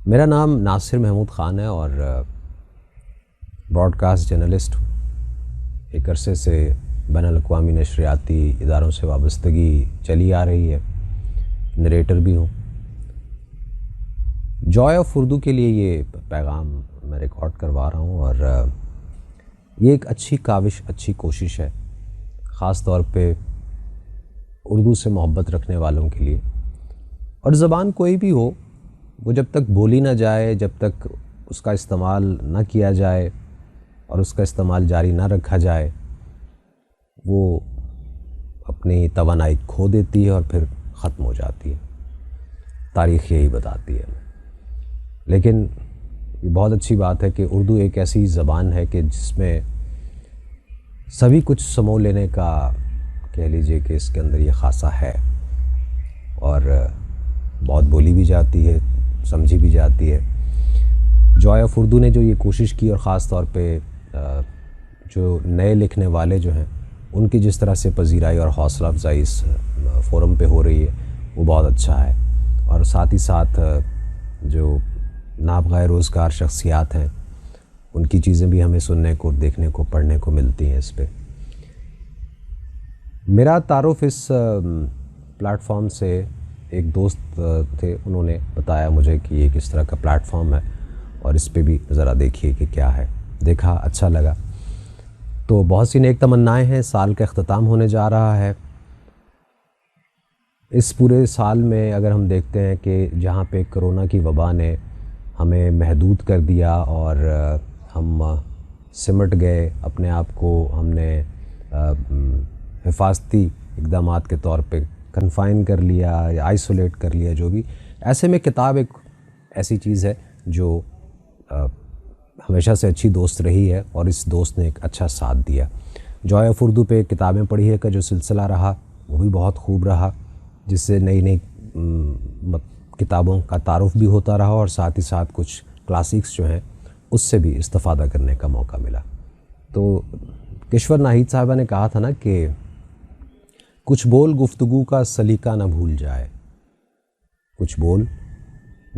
میرا نام ناصر محمود خان ہے اور براڈ کاسٹ جرنلسٹ ہوں۔ ایک عرصے سے بین الاقوامی نشریاتی اداروں سے وابستگی چلی آ رہی ہے، نریٹر بھی ہوں۔ جوائے آف اردو کے لیے یہ پیغام میں ریکارڈ کروا رہا ہوں اور یہ ایک اچھی کاوش، اچھی کوشش ہے، خاص طور پہ اردو سے محبت رکھنے والوں کے لیے۔ اور زبان کوئی بھی ہو، وہ جب تک بولی نہ جائے، جب تک اس کا استعمال نہ کیا جائے اور اس کا استعمال جاری نہ رکھا جائے، وہ اپنی توانائی کھو دیتی ہے اور پھر ختم ہو جاتی ہے۔ تاریخ یہی بتاتی ہے۔ لیکن یہ بہت اچھی بات ہے کہ اردو ایک ایسی زبان ہے کہ جس میں سبھی کچھ سمو لینے کا کہہ لیجئے کہ اس کے اندر یہ خاصہ ہے، اور بہت بولی بھی جاتی ہے، سمجھی بھی جاتی ہے۔ جوائے آف اردو نے جو یہ کوشش کی، اور خاص طور پہ جو نئے لکھنے والے جو ہیں ان کی جس طرح سے پذیرائی اور حوصلہ افزائی اس فورم پہ ہو رہی ہے، وہ بہت اچھا ہے۔ اور ساتھ ہی ساتھ جو نابغہ روزگار شخصیات ہیں، ان کی چیزیں بھی ہمیں سننے کو، دیکھنے کو، پڑھنے کو ملتی ہیں اس پہ۔ میرا تعارف اس پلیٹ فارم سے ایک دوست تھے، انہوں نے بتایا مجھے کہ یہ کس طرح کا پلیٹ فارم ہے اور اس پہ بھی ذرا دیکھیے کہ کیا ہے۔ دیکھا، اچھا لگا۔ تو بہت سی نیک تمنائیں ہیں، سال کا اختتام ہونے جا رہا ہے۔ اس پورے سال میں اگر ہم دیکھتے ہیں کہ جہاں پہ کرونا کی وبا نے ہمیں محدود کر دیا اور ہم سمٹ گئے، اپنے آپ کو ہم نے حفاظتی اقدامات کے طور پہ کنفائن کر لیا یا آئسولیٹ کر لیا، جو بھی، ایسے میں کتاب ایک ایسی چیز ہے جو ہمیشہ سے اچھی دوست رہی ہے، اور اس دوست نے ایک اچھا ساتھ دیا۔ جوائے آف اردو پہ کتابیں پڑھی ہے کا جو سلسلہ رہا وہ بھی بہت خوب رہا، جس سے نئی نئی کتابوں کا تعارف بھی ہوتا رہا، اور ساتھ ہی ساتھ کچھ کلاسکس جو ہیں اس سے بھی استفادہ کرنے کا موقع ملا۔ تو کشور ناہید صاحبہ نے کہا تھا نا کہ کچھ بول گفتگو کا سلیقہ نہ بھول جائے، کچھ بول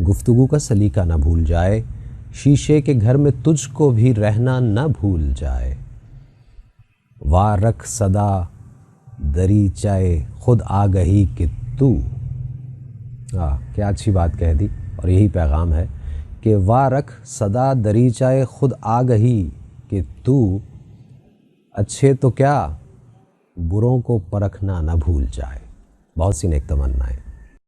گفتگو کا سلیقہ نہ بھول جائے، شیشے کے گھر میں تجھ کو بھی رہنا نہ بھول جائے، وا رکھ صدا دریچائے خود آگہی کہ تو۔ کیا اچھی بات کہہ دی، اور یہی پیغام ہے کہ وا رکھ صدا دریچائے خود آگہی کہ تو، اچھے تو کیا بروں کو پرکھنا نہ بھول جائے۔ بہت سی نیک تمنائیں۔